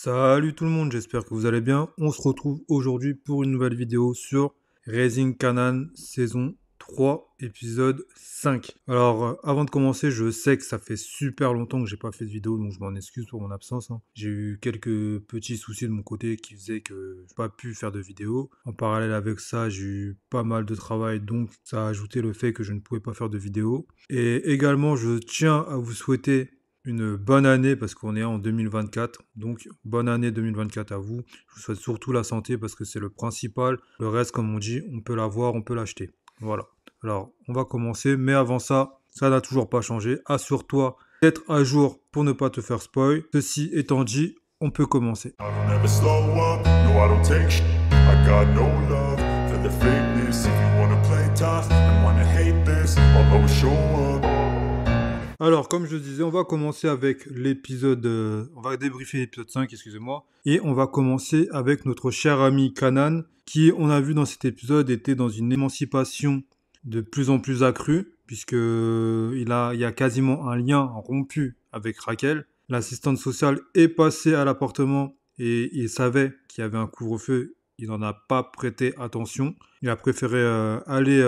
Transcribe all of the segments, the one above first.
Salut tout le monde, j'espère que vous allez bien. On se retrouve aujourd'hui pour une nouvelle vidéo sur Raising Kanan saison 3, épisode 5. Alors, avant de commencer, je sais que ça fait super longtemps que j'ai pas fait de vidéo, donc je m'en excuse pour mon absence. J'ai eu quelques petits soucis de mon côté qui faisaient que j'ai pas pu faire de vidéo. En parallèle avec ça, j'ai eu pas mal de travail, donc ça a ajouté le fait que je ne pouvais pas faire de vidéo. Et également, je tiens à vous souhaiter une bonne année parce qu'on est en 2024. Donc, bonne année 2024 à vous. Je vous souhaite surtout la santé parce que c'est le principal. Le reste, comme on dit, on peut l'avoir, on peut l'acheter. Voilà. Alors, on va commencer. Mais avant ça, ça n'a toujours pas changé. Assure-toi d'être à jour pour ne pas te faire spoil. Ceci étant dit, on peut commencer. I don't ever slow up, no I don't take shit. I got no love for the fakeness. If you wanna play tough and wanna hate this, I'll always show up. Alors, comme je disais, on va commencer avec l'épisode... on va débriefer l'épisode 5, excusez-moi. Et on va commencer avec notre cher ami Kanan, qui, on a vu dans cet épisode, était dans une émancipation de plus en plus accrue, puisque il y a quasiment un lien rompu avec Raquel. L'assistante sociale est passée à l'appartement et il savait qu'il y avait un couvre-feu. Il n'en a pas prêté attention. Il a préféré aller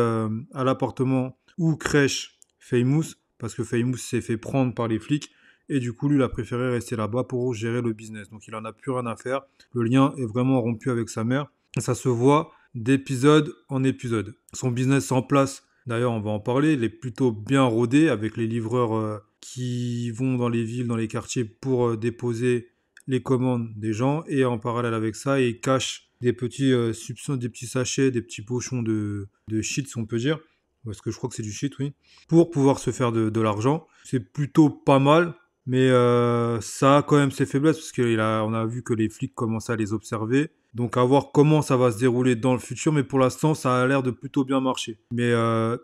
à l'appartement où crèche Famous, parce que Famous s'est fait prendre par les flics, et du coup, lui, il a préféré rester là-bas pour gérer le business. Donc, il en a plus rien à faire. Le lien est vraiment rompu avec sa mère. Et ça se voit d'épisode en épisode. Son business en place, d'ailleurs, on va en parler, il est plutôt bien rodé avec les livreurs qui vont dans les villes, dans les quartiers pour déposer les commandes des gens. Et en parallèle avec ça, il cache des petits soupçons, des petits sachets, des petits pochons de shit, si on peut dire. Parce que je crois que c'est du shit, oui. Pour pouvoir se faire de l'argent. C'est plutôt pas mal. Mais ça a quand même ses faiblesses parce qu'on a vu que les flics commençaient à les observer. Donc à voir comment ça va se dérouler dans le futur. Mais pour l'instant, ça a l'air de plutôt bien marcher. Mais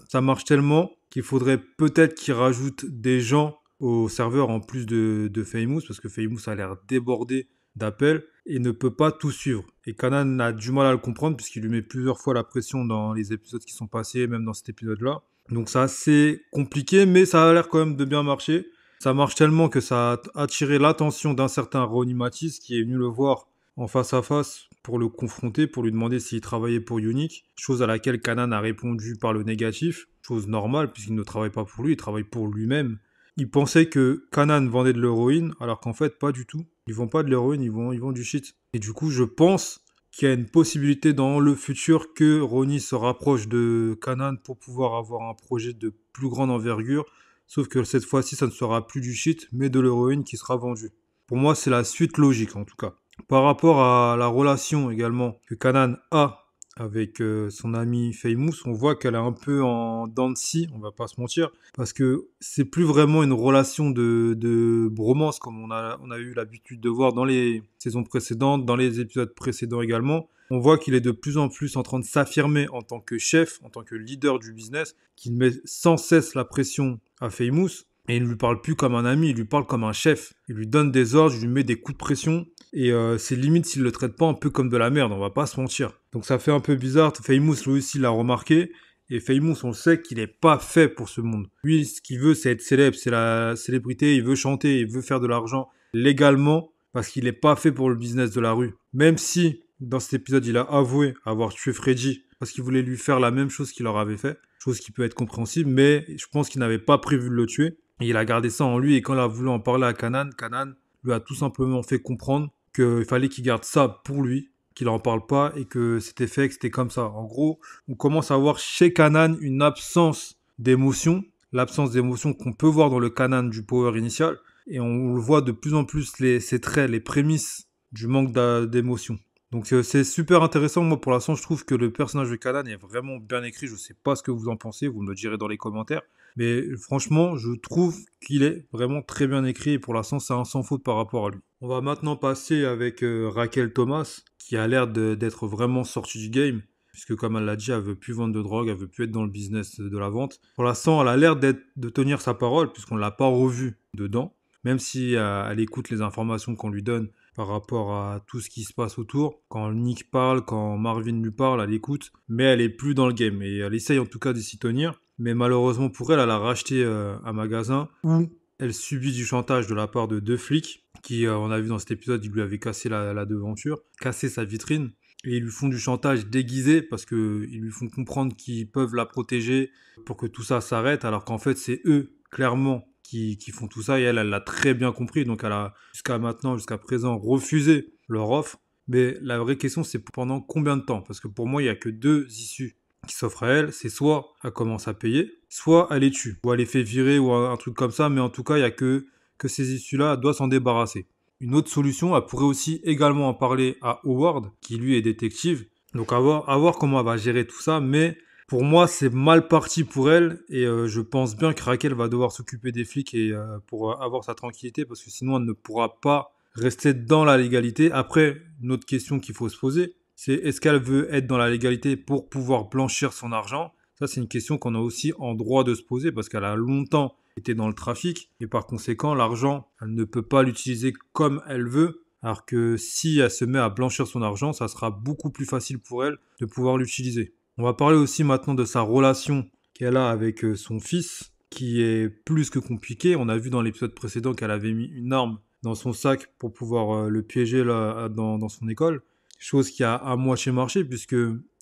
ça marche tellement qu'il faudrait peut-être qu'ils rajoutent des gens au serveur en plus de Famous. Parce que Famous a l'air débordé d'appels et ne peut pas tout suivre. Et Kanan a du mal à le comprendre puisqu'il lui met plusieurs fois la pression dans les épisodes qui sont passés, même dans cet épisode-là. Donc c'est assez compliqué, mais ça a l'air quand même de bien marcher. Ça marche tellement que ça a attiré l'attention d'un certain Ronnie Matisse qui est venu le voir en face à face pour le confronter, pour lui demander s'il travaillait pour Unique, chose à laquelle Kanan a répondu par le négatif, chose normale puisqu'il ne travaille pas pour lui, il travaille pour lui-même. Il pensait que Kanan vendait de l'héroïne, alors qu'en fait pas du tout. Ils vendent pas de l'héroïne, ils vendent du shit. Et du coup, je pense qu'il y a une possibilité dans le futur que Ronnie se rapproche de Kanan pour pouvoir avoir un projet de plus grande envergure. Sauf que cette fois-ci, ça ne sera plus du shit, mais de l'héroïne qui sera vendue. Pour moi, c'est la suite logique, en tout cas. Par rapport à la relation également que Kanan a avec son ami Famous, on voit qu'elle est un peu en dents de scie, on va pas se mentir, parce que c'est plus vraiment une relation de bromance comme on a eu l'habitude de voir dans les saisons précédentes, dans les épisodes précédents également. On voit qu'il est de plus en plus en train de s'affirmer en tant que chef, en tant que leader du business, qu'il met sans cesse la pression à Famous. Et il ne lui parle plus comme un ami, il lui parle comme un chef. Il lui donne des ordres, il lui met des coups de pression. Et c'est limite s'il le traite pas un peu comme de la merde, on va pas se mentir. Donc ça fait un peu bizarre. Famous, lui aussi, l'a remarqué. Et Famous, on sait qu'il est pas fait pour ce monde. Lui, ce qu'il veut, c'est être célèbre, c'est la célébrité. Il veut chanter, il veut faire de l'argent légalement parce qu'il est pas fait pour le business de la rue. Même si, dans cet épisode, il a avoué avoir tué Freddy parce qu'il voulait lui faire la même chose qu'il leur avait fait. Chose qui peut être compréhensible, mais je pense qu'il n'avait pas prévu de le tuer. Et il a gardé ça en lui et quand il a voulu en parler à Kanan, Kanan lui a tout simplement fait comprendre qu'il fallait qu'il garde ça pour lui, qu'il n'en parle pas et que c'était fait, que c'était comme ça. En gros, on commence à voir chez Kanan une absence d'émotion, l'absence d'émotion qu'on peut voir dans le Kanan du Power initial et on le voit de plus en plus ses traits, les prémices du manque d'émotion. Donc c'est super intéressant. Moi, pour l'instant, je trouve que le personnage de Kanan est vraiment bien écrit. Je sais pas ce que vous en pensez, vous me le direz dans les commentaires. Mais franchement, je trouve qu'il est vraiment très bien écrit et pour l'instant, c'est un sans faute par rapport à lui. On va maintenant passer avec Raquel Thomas, qui a l'air d'être vraiment sortie du game. Puisque comme elle l'a dit, elle veut plus vendre de drogue, elle veut plus être dans le business de la vente. Pour l'instant, elle a l'air de tenir sa parole, puisqu'on ne l'a pas revue dedans. Même si elle écoute les informations qu'on lui donne par rapport à tout ce qui se passe autour. Quand Nick parle, quand Marvin lui parle, elle écoute. Mais elle est plus dans le game. Et elle essaye en tout cas de s'y tenir. Mais malheureusement pour elle, elle a racheté un magasin où elle subit du chantage de la part de deux flics qui, on a vu dans cet épisode, il lui avait cassé la devanture, cassé sa vitrine. Et ils lui font du chantage déguisé parce qu'ils lui font comprendre qu'ils peuvent la protéger pour que tout ça s'arrête, alors qu'en fait, c'est eux, clairement, qui font tout ça. Et elle l'a très bien compris. Donc, elle a, jusqu'à maintenant, jusqu'à présent, refusé leur offre. Mais la vraie question, c'est pendant combien de temps? Parce que pour moi, il n'y a que deux issues qui s'offrent à elle. C'est soit elle commence à payer, soit elle les tue, ou elle les fait virer, ou un truc comme ça. Mais en tout cas, il n'y a que ces issues-là, elle doit s'en débarrasser. Une autre solution, elle pourrait aussi également en parler à Howard, qui lui est détective. Donc à voir comment elle va gérer tout ça, mais pour moi c'est mal parti pour elle et je pense bien que Raquel va devoir s'occuper des flics et pour avoir sa tranquillité parce que sinon elle ne pourra pas rester dans la légalité. Après, une autre question qu'il faut se poser, c'est est-ce qu'elle veut être dans la légalité pour pouvoir blanchir son argent? Ça c'est une question qu'on a aussi en droit de se poser parce qu'elle a longtemps était dans le trafic et par conséquent l'argent elle ne peut pas l'utiliser comme elle veut alors que si elle se met à blanchir son argent ça sera beaucoup plus facile pour elle de pouvoir l'utiliser. On va parler aussi maintenant de sa relation qu'elle a avec son fils qui est plus que compliqué. On a vu dans l'épisode précédent qu'elle avait mis une arme dans son sac pour pouvoir le piéger là, dans son école, chose qui a à moitié marché puisque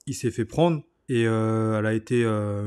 il s'est fait prendre et elle a été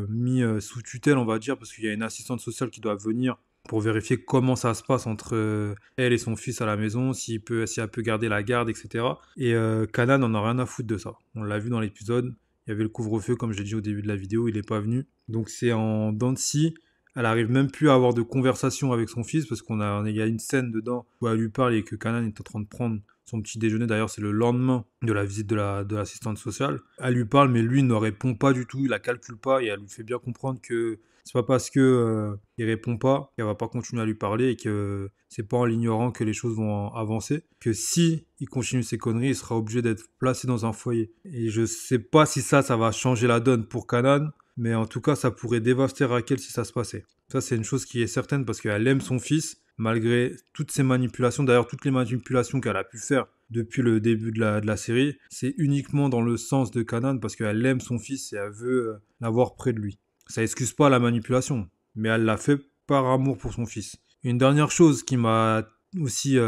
mise sous tutelle, on va dire, parce qu'il y a une assistante sociale qui doit venir pour vérifier comment ça se passe entre elle et son fils à la maison, si elle peut garder la garde, etc. Et Kanan n'en a rien à foutre de ça. On l'a vu dans l'épisode, il y avait le couvre-feu, comme je l'ai dit au début de la vidéo, il n'est pas venu. Donc c'est en dents de scie. Elle arrive même plus à avoir de conversation avec son fils, parce il y a une scène dedans où elle lui parle et que Kanan est en train de prendre son petit déjeuner. D'ailleurs, c'est le lendemain de la visite de l'assistante sociale. Elle lui parle, mais lui il ne répond pas du tout, il la calcule pas et elle lui fait bien comprendre que c'est pas parce que il répond pas qu'elle va pas continuer à lui parler et que c'est pas en l'ignorant que les choses vont avancer. Que si il continue ses conneries, il sera obligé d'être placé dans un foyer. Et je sais pas si ça va changer la donne pour Kanan, mais en tout cas, ça pourrait dévaster Raquel si ça se passait. Ça, c'est une chose qui est certaine parce qu'elle aime son fils, malgré toutes ces manipulations. D'ailleurs, toutes les manipulations qu'elle a pu faire depuis le début de la série, c'est uniquement dans le sens de Kanan parce qu'elle aime son fils et elle veut l'avoir près de lui. Ça excuse pas la manipulation, mais elle l'a fait par amour pour son fils. Une dernière chose qui m'a aussi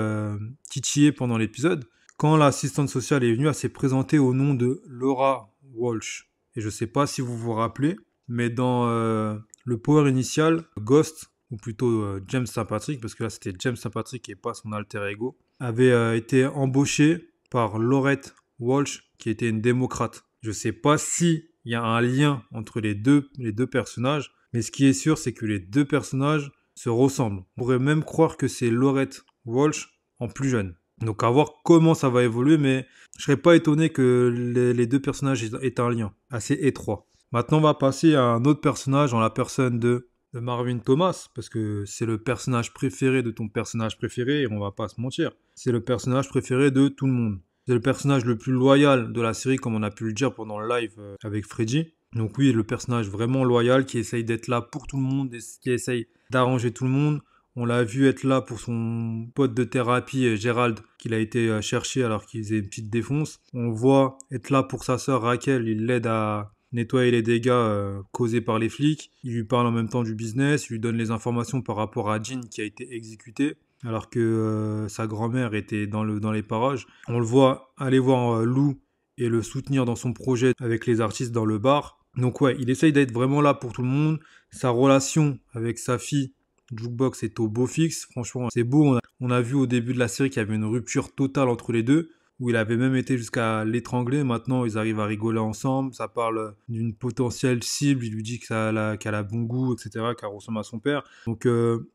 titillé pendant l'épisode, quand l'assistante sociale est venue, elle s'est présentée au nom de Laura Walsh. Et je sais pas si vous vous rappelez, mais dans le power initial, Ghost, ou plutôt James St. Patrick, parce que là c'était James St. Patrick et pas son alter ego, avait été embauché par Laurette Walsh, qui était une démocrate. Je sais pas si il y a un lien entre les deux personnages, mais ce qui est sûr, c'est que les deux personnages se ressemblent. On pourrait même croire que c'est Laurette Walsh en plus jeune. Donc à voir comment ça va évoluer, mais je serais pas étonné que les deux personnages aient un lien assez étroit. Maintenant, on va passer à un autre personnage en la personne de Marvin Thomas, parce que c'est le personnage préféré de ton personnage préféré, et on va pas se mentir. C'est le personnage préféré de tout le monde. C'est le personnage le plus loyal de la série, comme on a pu le dire pendant le live avec Freddy. Donc oui, le personnage vraiment loyal qui essaye d'être là pour tout le monde, qui essaye d'arranger tout le monde. On l'a vu être là pour son pote de thérapie, Gérald, qu'il a été chercher alors qu'il faisait une petite défonce. On voit être là pour sa sœur Raquel, il l'aide à nettoyer les dégâts causés par les flics. Il lui parle en même temps du business, il lui donne les informations par rapport à Jean qui a été exécuté alors que sa grand-mère était dans les parages. On le voit aller voir Lou et le soutenir dans son projet avec les artistes dans le bar. Donc ouais, il essaye d'être vraiment là pour tout le monde. Sa relation avec sa fille, Jukebox, est au beau fixe. Franchement, c'est beau. On a vu au début de la série qu'il y avait une rupture totale entre les deux, où il avait même été jusqu'à l'étrangler. Maintenant, ils arrivent à rigoler ensemble. Ça parle d'une potentielle cible. Il lui dit qu'elle a bon goût, etc., qu'elle ressemble à son père. Donc,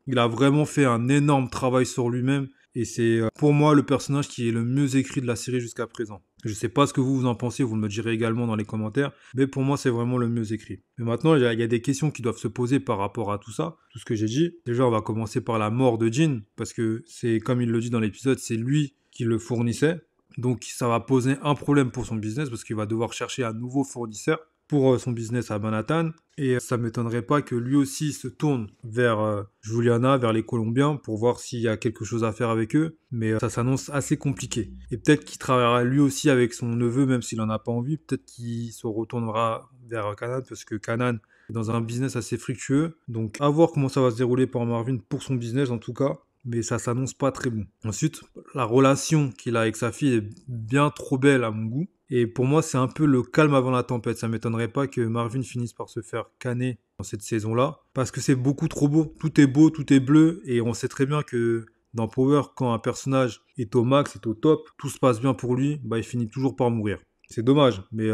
il a vraiment fait un énorme travail sur lui-même. Et c'est pour moi le personnage qui est le mieux écrit de la série jusqu'à présent. Je sais pas ce que vous en pensez, vous me le direz également dans les commentaires, mais pour moi c'est vraiment le mieux écrit. Mais maintenant il y a des questions qui doivent se poser par rapport à tout ça, tout ce que j'ai dit. Déjà on va commencer par la mort de Jean, parce que c'est comme il le dit dans l'épisode, c'est lui qui le fournissait. Donc ça va poser un problème pour son business, parce qu'il va devoir chercher un nouveau fournisseur pour son business à Manhattan. Et ça m'étonnerait pas que lui aussi se tourne vers Juliana, vers les Colombiens, pour voir s'il y a quelque chose à faire avec eux. Mais ça s'annonce assez compliqué. Et peut-être qu'il travaillera lui aussi avec son neveu, même s'il n'en a pas envie. Peut-être qu'il se retournera vers Kanan, parce que Kanan est dans un business assez fructueux. Donc à voir comment ça va se dérouler pour Marvin, pour son business en tout cas. mais ça s'annonce pas très bon. Ensuite, la relation qu'il a avec sa fille est bien trop belle à mon goût. Et pour moi, c'est un peu le calme avant la tempête. Ça m'étonnerait pas que Marvin finisse par se faire canner dans cette saison-là, parce que c'est beaucoup trop beau. Tout est beau, tout est bleu, et on sait très bien que dans Power, quand un personnage est au max, est au top, tout se passe bien pour lui, bah il finit toujours par mourir. C'est dommage, mais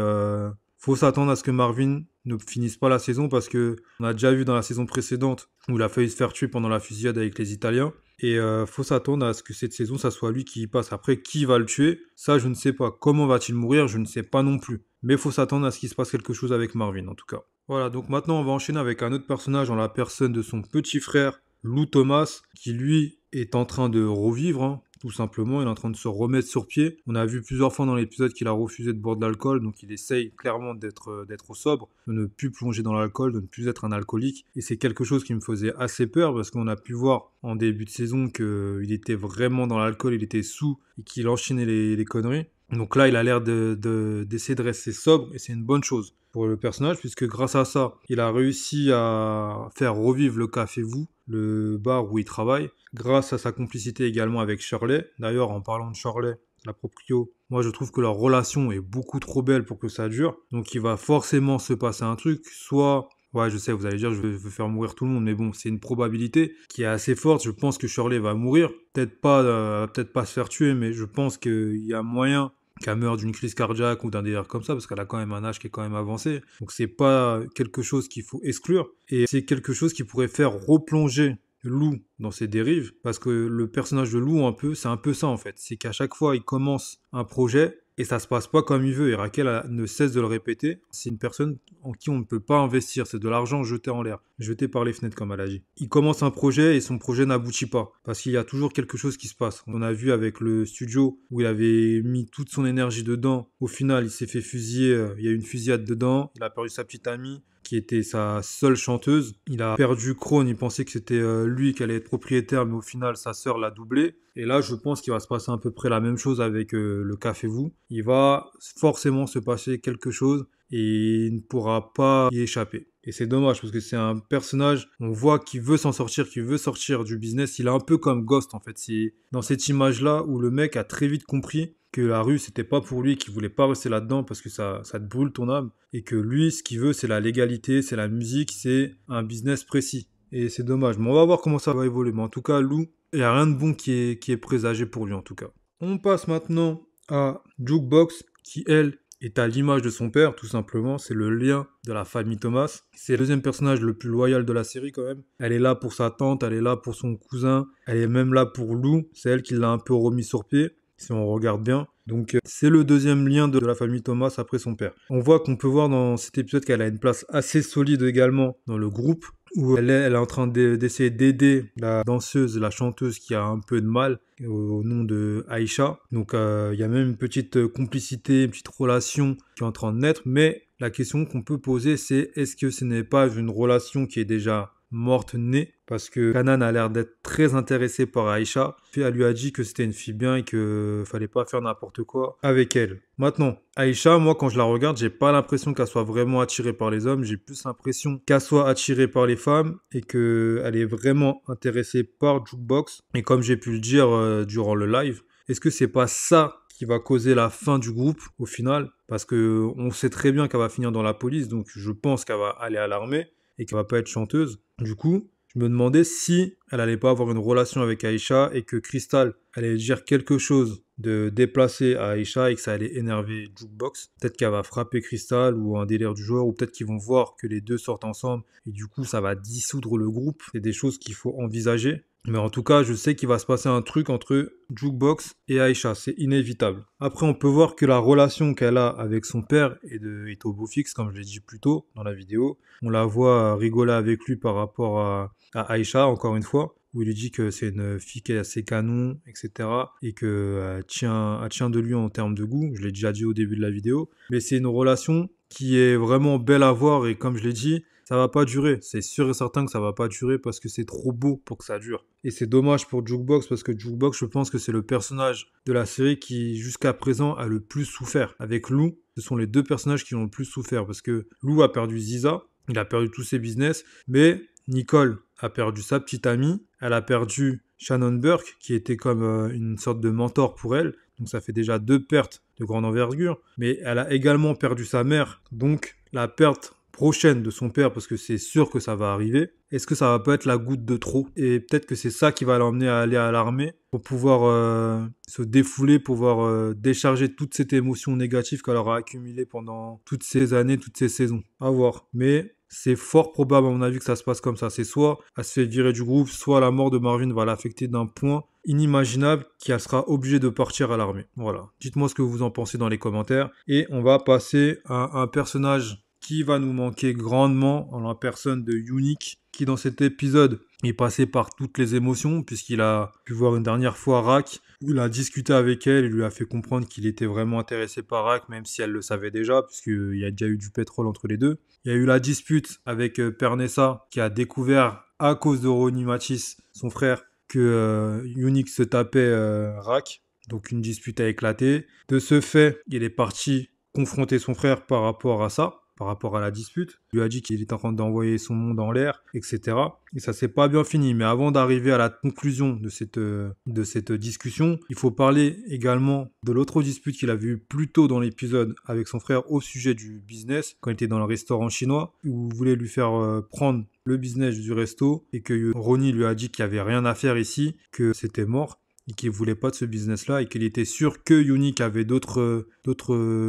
faut s'attendre à ce que Marvin ne finisse pas la saison, parce que on a déjà vu dans la saison précédente où il a failli se faire tuer pendant la fusillade avec les Italiens. Et faut s'attendre à ce que cette saison, ça soit lui qui y passe. Après, qui va le tuer? Ça, je ne sais pas. Comment va-t-il mourir? Je ne sais pas non plus. Mais faut s'attendre à ce qu'il se passe quelque chose avec Marvin, en tout cas. Voilà, donc maintenant, on va enchaîner avec un autre personnage en la personne de son petit frère, Lou Thomas, qui lui est en train de revivre, hein, tout simplement. Il est en train de se remettre sur pied. On a vu plusieurs fois dans l'épisode qu'il a refusé de boire de l'alcool, donc il essaye clairement d'être au sobre, de ne plus plonger dans l'alcool, de ne plus être un alcoolique. Et c'est quelque chose qui me faisait assez peur, parce qu'on a pu voir en début de saison qu'il était vraiment dans l'alcool, il était sous, et qu'il enchaînait les conneries. Donc là, il a l'air d'essayer de rester sobre, et c'est une bonne chose pour le personnage, puisque grâce à ça, il a réussi à faire revivre le Café Vous, le bar où il travaille, grâce à sa complicité également avec Shirley. D'ailleurs, en parlant de Shirley, la proprio, moi je trouve que leur relation est beaucoup trop belle pour que ça dure. Donc il va forcément se passer un truc, soit... Ouais, je sais, vous allez dire, je veux faire mourir tout le monde, mais bon, c'est une probabilité qui est assez forte. Je pense que Shirley va mourir. Peut-être pas se faire tuer, mais je pense qu'il y a moyen qu'elle meure d'une crise cardiaque ou d'un délire comme ça, parce qu'elle a quand même un âge qui est quand même avancé. Donc c'est pas quelque chose qu'il faut exclure, et c'est quelque chose qui pourrait faire replonger Lou dans ses dérives, parce que le personnage de Lou, c'est un peu ça en fait. C'est qu'à chaque fois, il commence un projet, et ça se passe pas comme il veut, et Raquel ne cesse de le répéter. C'est une personne en qui on ne peut pas investir, c'est de l'argent jeté en l'air, jeté par les fenêtres comme elle a dit. Il commence un projet et son projet n'aboutit pas, parce qu'il y a toujours quelque chose qui se passe. On a vu avec le studio où il avait mis toute son énergie dedans, au final il s'est fait fusiller, il y a eu une fusillade dedans, il a perdu sa petite amie, qui était sa seule chanteuse. Il a perdu Krone, il pensait que c'était lui qui allait être propriétaire, mais au final, sa sœur l'a doublé. Et là, je pense qu'il va se passer à peu près la même chose avec le Café Vous. Il va forcément se passer quelque chose et il ne pourra pas y échapper. Et c'est dommage parce que c'est un personnage, on voit qu'il veut s'en sortir, qu'il veut sortir du business. Il est un peu comme Ghost en fait. C'est dans cette image-là où le mec a très vite compris que la rue c'était pas pour lui, qu'il voulait pas rester là-dedans parce que ça te brûle ton âme, et que lui ce qu'il veut c'est la légalité, c'est la musique, c'est un business précis. Et c'est dommage, mais on va voir comment ça va évoluer. Mais en tout cas, Lou, il n'y a rien de bon qui est présagé pour lui en tout cas. On passe maintenant à Jukebox, qui elle est à l'image de son père, tout simplement. C'est le lien de la famille Thomas. C'est le deuxième personnage le plus loyal de la série quand même. Elle est là pour sa tante, elle est là pour son cousin, elle est même là pour Lou. C'est elle qui l'a un peu remis sur pied, si on regarde bien. Donc c'est le deuxième lien de la famille Thomas après son père. On voit qu'on peut voir dans cet épisode qu'elle a une place assez solide également dans le groupe, où elle est en train d'essayer d'aider la danseuse, la chanteuse qui a un peu de mal, au nom de Aïcha. Donc il y a même une petite complicité, une petite relation qui est en train de naître, mais la question qu'on peut poser c'est est-ce que ce n'est pas une relation qui est déjà morte-née, parce que Kanan a l'air d'être très intéressé par Aïcha. Puis elle lui a dit que c'était une fille bien et qu'il fallait pas faire n'importe quoi avec elle. Maintenant, Aïcha, moi quand je la regarde, j'ai pas l'impression qu'elle soit vraiment attirée par les hommes, j'ai plus l'impression qu'elle soit attirée par les femmes et qu'elle est vraiment intéressée par Jukebox. Et comme j'ai pu le dire durant le live, est-ce que c'est pas ça qui va causer la fin du groupe au final? Parce que on sait très bien qu'elle va finir dans la police, donc je pense qu'elle va aller à l'armée et qu'elle va pas être chanteuse. Du coup, je me demandais si elle allait pas avoir une relation avec Aïcha et que Crystal allait dire quelque chose de déplacé à Aïcha et que ça allait énerver Jukebox. Peut-être qu'elle va frapper Crystal ou un délire du genre, ou peut-être qu'ils vont voir que les deux sortent ensemble et du coup ça va dissoudre le groupe. C'est des choses qu'il faut envisager. Mais en tout cas, je sais qu'il va se passer un truc entre Jukebox et Aïcha, c'est inévitable. Après, on peut voir que la relation qu'elle a avec son père est au beau fixe, comme je l'ai dit plus tôt dans la vidéo. On la voit rigoler avec lui par rapport à Aïcha, encore une fois, où il lui dit que c'est une fille qui est assez canon, etc. Et qu'elle tient de lui en termes de goût. Je l'ai déjà dit au début de la vidéo. Mais c'est une relation qui est vraiment belle à voir et comme je l'ai dit, ça va pas durer. C'est sûr et certain que ça va pas durer parce que c'est trop beau pour que ça dure. Et c'est dommage pour Jukebox parce que Jukebox, je pense que c'est le personnage de la série qui, jusqu'à présent, a le plus souffert. Avec Lou, ce sont les deux personnages qui ont le plus souffert parce que Lou a perdu Ziza, il a perdu tous ses business, mais Nicole a perdu sa petite amie, elle a perdu Shannon Burke, qui était comme une sorte de mentor pour elle. Donc ça fait déjà 2 pertes de grande envergure. Mais elle a également perdu sa mère. Donc la perte prochaine de son père, parce que c'est sûr que ça va arriver, est-ce que ça va pas être la goutte de trop? Et peut-être que c'est ça qui va l'emmener à aller à l'armée pour pouvoir se défouler, pouvoir décharger toute cette émotion négative qu'elle aura accumulée pendant toutes ces années, toutes ces saisons. À voir. Mais c'est fort probable, à mon avis, que ça se passe comme ça. C'est soit elle se fait virer du groupe, soit la mort de Marvin va l'affecter d'un point inimaginable qu'elle sera obligée de partir à l'armée. Voilà. Dites-moi ce que vous en pensez dans les commentaires. Et on va passer à un personnage qui va nous manquer grandement en la personne de Unique, qui dans cet épisode est passé par toutes les émotions, puisqu'il a pu voir une dernière fois Rak, où il a discuté avec elle, il lui a fait comprendre qu'il était vraiment intéressé par Rak, même si elle le savait déjà, puisqu'il y a déjà eu du pétrole entre les deux. Il y a eu la dispute avec Pernessa, qui a découvert, à cause de Ronnie Matisse, son frère, que Unique se tapait Rak. Donc une dispute a éclaté. De ce fait, il est parti confronter son frère par rapport à ça, par rapport à la dispute. Il lui a dit qu'il était en train d'envoyer son monde en l'air, etc. Et ça s'est pas bien fini. Mais avant d'arriver à la conclusion de cette discussion, il faut parler également de l'autre dispute qu'il a vue plus tôt dans l'épisode avec son frère au sujet du business, quand il était dans le restaurant chinois, où il voulait lui faire prendre le business du resto, et que Ronnie lui a dit qu'il n'y avait rien à faire ici, que c'était mort, et qu'il voulait pas de ce business-là, et qu'il était sûr que Unique avait d'autres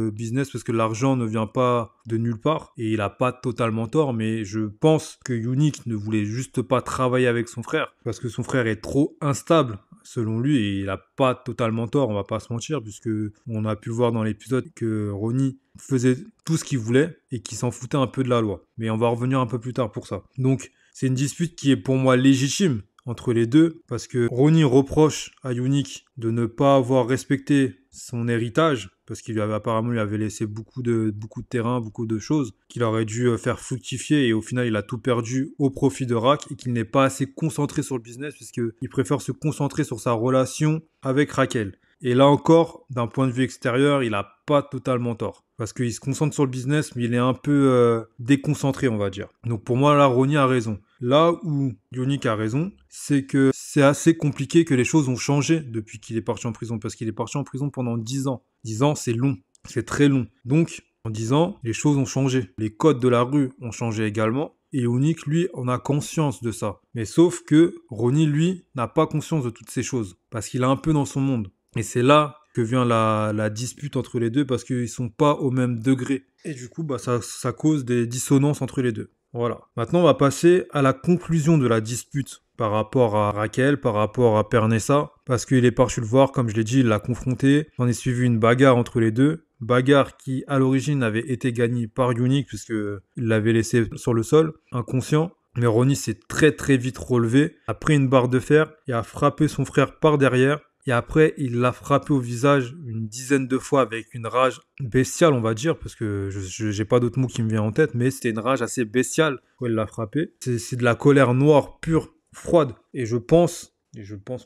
business, parce que l'argent ne vient pas de nulle part, et il a pas totalement tort, mais je pense que Unique ne voulait juste pas travailler avec son frère, parce que son frère est trop instable, selon lui, et il a pas totalement tort, on va pas se mentir, puisque on a pu voir dans l'épisode que Ronnie faisait tout ce qu'il voulait, et qu'il s'en foutait un peu de la loi. Mais on va revenir un peu plus tard pour ça. Donc, c'est une dispute qui est pour moi légitime entre les deux, parce que Ronnie reproche à Unique de ne pas avoir respecté son héritage, parce qu'il apparemment lui avait laissé beaucoup de terrain, beaucoup de choses qu'il aurait dû faire fructifier, et au final il a tout perdu au profit de Rak, et qu'il n'est pas assez concentré sur le business, puisqu'il préfère se concentrer sur sa relation avec Raquel. Et là encore, d'un point de vue extérieur, il n'a pas totalement tort. Parce qu'il se concentre sur le business, mais il est un peu déconcentré, on va dire. Donc pour moi, là, Ronnie a raison. Là où Unique a raison, c'est que c'est assez compliqué, que les choses ont changé depuis qu'il est parti en prison. Parce qu'il est parti en prison pendant 10 ans. 10 ans, c'est long. C'est très long. Donc, en 10 ans, les choses ont changé. Les codes de la rue ont changé également. Et Unique, lui, en a conscience de ça. Mais sauf que Ronnie, lui, n'a pas conscience de toutes ces choses. Parce qu'il est un peu dans son monde. Et c'est là que vient la dispute entre les deux, parce qu'ils sont pas au même degré. Et du coup, ça cause des dissonances entre les deux. Voilà. Maintenant, on va passer à la conclusion de la dispute par rapport à Raquel, par rapport à Pernessa, parce qu'il est parti le voir, comme je l'ai dit, il l'a confronté. On est suivi une bagarre entre les deux. Bagarre qui, à l'origine, avait été gagnée par Unique, puisqu'il l'avait laissé sur le sol, inconscient. Mais Ronnie s'est très très vite relevé, a pris une barre de fer et a frappé son frère par derrière. Et après, il l'a frappé au visage une dizaine de fois avec une rage bestiale, on va dire, parce que je j'ai pas d'autre mot qui me vient en tête, mais c'était une rage assez bestiale où il l'a frappé. C'est de la colère noire, pure, froide. Et je pense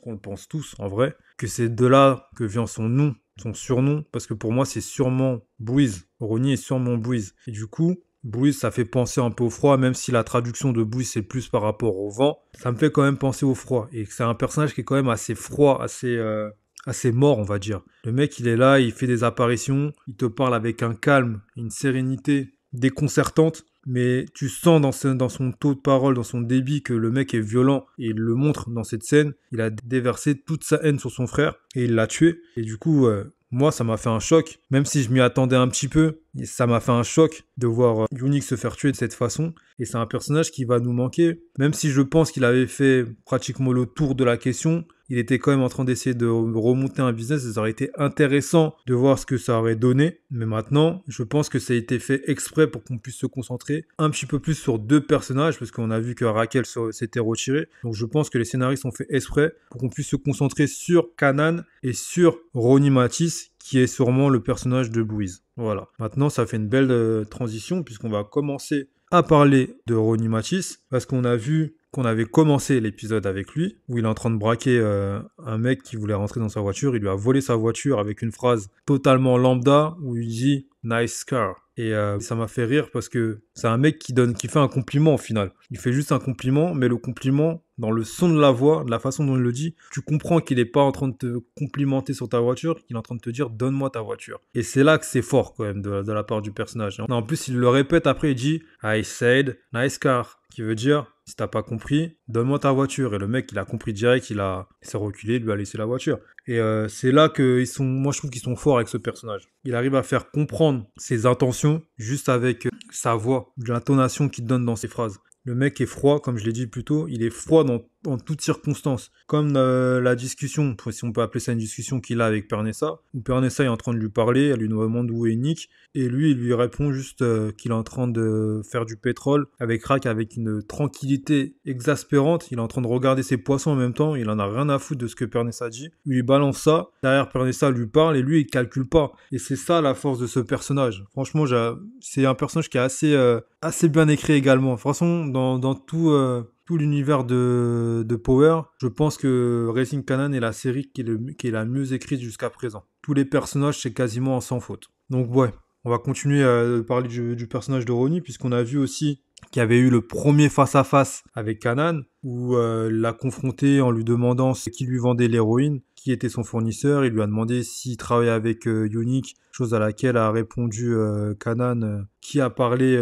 qu'on le pense tous, en vrai, que c'est de là que vient son nom, son surnom, parce que pour moi, c'est sûrement Bouise. Ronnie est sûrement Bouise. Et du coup, Bouise, ça fait penser un peu au froid, même si la traduction de Bouise, c'est plus par rapport au vent. Ça me fait quand même penser au froid. Et c'est un personnage qui est quand même assez froid, assez mort, on va dire. Le mec, il est là, il fait des apparitions, il te parle avec un calme, une sérénité déconcertante. Mais tu sens dans son taux de parole, dans son débit, que le mec est violent. Et il le montre dans cette scène. Il a déversé toute sa haine sur son frère et il l'a tué. Et du coup, moi, ça m'a fait un choc. Même si je m'y attendais un petit peu, ça m'a fait un choc de voir Unique se faire tuer de cette façon. Et c'est un personnage qui va nous manquer. Même si je pense qu'il avait fait pratiquement le tour de la question, il était quand même en train d'essayer de remonter un business, et ça aurait été intéressant de voir ce que ça aurait donné. Mais maintenant, je pense que ça a été fait exprès pour qu'on puisse se concentrer un petit peu plus sur deux personnages, parce qu'on a vu que Raquel s'était retirée. Donc je pense que les scénaristes ont fait exprès pour qu'on puisse se concentrer sur Kanan et sur Ronnie Matisse, qui est sûrement le personnage de Bouise. Voilà. Maintenant, ça fait une belle transition, puisqu'on va commencer à parler de Ronnie Matisse, parce qu'on a vu qu'on avait commencé l'épisode avec lui, où il est en train de braquer un mec qui voulait rentrer dans sa voiture. Il lui a volé sa voiture avec une phrase totalement lambda, où il dit nice car. Et ça m'a fait rire parce que c'est un mec qui fait un compliment au final. Il fait juste un compliment, mais le compliment, dans le son de la voix, de la façon dont il le dit, tu comprends qu'il n'est pas en train de te complimenter sur ta voiture, qu'il est en train de te dire donne-moi ta voiture. Et c'est là que c'est fort quand même de la part du personnage. En plus, il le répète après, il dit I said nice car, qui veut dire si t'as pas compris, donne-moi ta voiture. Et le mec, il a compris direct, il s'est reculé, il lui a laissé la voiture. Et c'est là que moi je trouve qu'ils sont forts avec ce personnage. Il arrive à faire comprendre ses intentions juste avec sa voix, l'intonation qu'il donne dans ses phrases. Le mec est froid, comme je l'ai dit plus tôt, il est froid en toutes circonstances. Comme la discussion, si on peut appeler ça une discussion qu'il a avec Pernessa, où Pernessa est en train de lui parler, elle lui demande où est Nick, et lui, il lui répond juste qu'il est en train de faire du pétrole avec Rack, avec une tranquillité exaspérante. Il est en train de regarder ses poissons en même temps, il en a rien à foutre de ce que Pernessa dit. Il lui balance ça, derrière Pernessa lui parle, et lui, il calcule pas. Et c'est ça la force de ce personnage. Franchement, c'est un personnage qui est assez bien écrit également. De toute façon, dans tout l'univers de Power, je pense que Raising Kanan est la série qui est la mieux écrite jusqu'à présent. Tous les personnages, c'est quasiment sans faute. Donc ouais, on va continuer à parler du personnage de Ronnie, puisqu'on a vu aussi qu'il y avait eu le premier face-à-face avec Kanan, où il l'a confronté en lui demandant qui lui vendait l'héroïne, qui était son fournisseur. Il lui a demandé s'il travaillait avec Unique, chose à laquelle a répondu Kanan, qui a parlé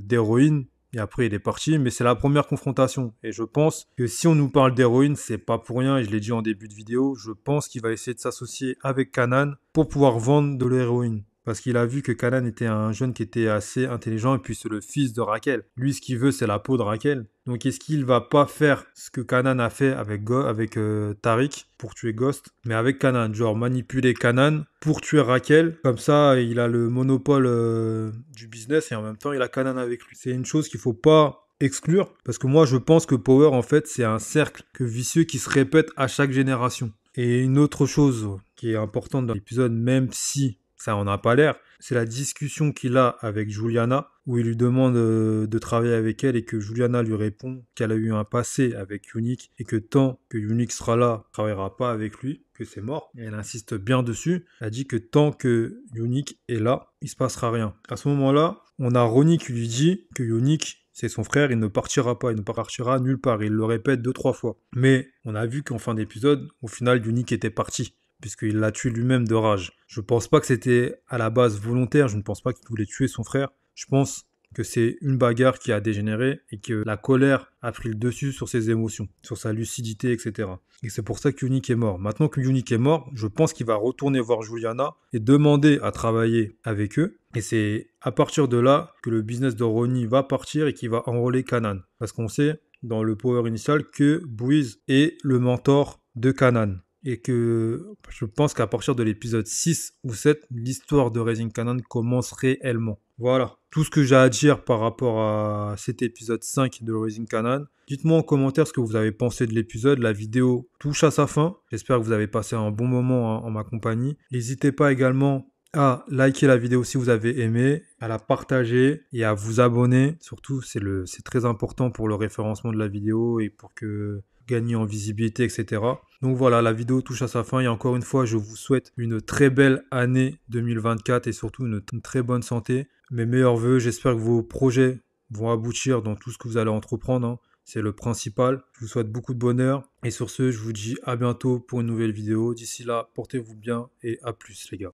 d'héroïne. Et après, il est parti, mais c'est la première confrontation. Et je pense que si on nous parle d'héroïne, c'est pas pour rien, et je l'ai dit en début de vidéo, je pense qu'il va essayer de s'associer avec Kanan pour pouvoir vendre de l'héroïne. Parce qu'il a vu que Kanan était un jeune qui était assez intelligent, et puis c'est le fils de Raquel. Lui, ce qu'il veut, c'est la peau de Raquel. Donc est-ce qu'il va pas faire ce que Kanan a fait avec Tariq pour tuer Ghost, mais avec Kanan, genre manipuler Kanan pour tuer Raquel. Comme ça, il a le monopole du business, et en même temps, il a Kanan avec lui. C'est une chose qu'il faut pas exclure, parce que moi, je pense que Power, en fait, c'est un cercle vicieux qui se répète à chaque génération. Et une autre chose qui est importante dans l'épisode, même si ça en a pas l'air, c'est la discussion qu'il a avec Juliana, où il lui demande de travailler avec elle, et que Juliana lui répond qu'elle a eu un passé avec Unique, et que tant que Unique sera là, elle travaillera pas avec lui, que c'est mort. Et elle insiste bien dessus. Elle dit que tant que Unique est là, il se passera rien. À ce moment-là, on a Ronnie qui lui dit que Unique, c'est son frère, il ne partira pas, il ne partira nulle part. Il le répète 2-3 fois. Mais on a vu qu'en fin d'épisode, au final, Unique était parti, puisqu'il l'a tué lui-même de rage. Je pense pas que c'était à la base volontaire, je ne pense pas qu'il voulait tuer son frère. Je pense que c'est une bagarre qui a dégénéré et que la colère a pris le dessus sur ses émotions, sur sa lucidité, etc. Et c'est pour ça que Unique est mort. Maintenant que Unique est mort, je pense qu'il va retourner voir Juliana et demander à travailler avec eux. Et c'est à partir de là que le business de Ronnie va partir et qu'il va enrôler Kanan. Parce qu'on sait, dans le Power initial, que Breeze est le mentor de Kanan. Et que je pense qu'à partir de l'épisode 6 ou 7, l'histoire de Raising Kanan commence réellement. Voilà, tout ce que j'ai à dire par rapport à cet épisode 5 de Raising Kanan. Dites-moi en commentaire ce que vous avez pensé de l'épisode. La vidéo touche à sa fin. J'espère que vous avez passé un bon moment en ma compagnie. N'hésitez pas également à liker la vidéo si vous avez aimé, à la partager et à vous abonner. Surtout, c'est très important pour le référencement de la vidéo et pour que gagner en visibilité, etc. Donc voilà, la vidéo touche à sa fin et encore une fois, je vous souhaite une très belle année 2024 et surtout une très bonne santé. Mes meilleurs vœux, j'espère que vos projets vont aboutir dans tout ce que vous allez entreprendre, hein. C'est le principal. Je vous souhaite beaucoup de bonheur et sur ce, je vous dis à bientôt pour une nouvelle vidéo. D'ici là, portez-vous bien et à plus les gars.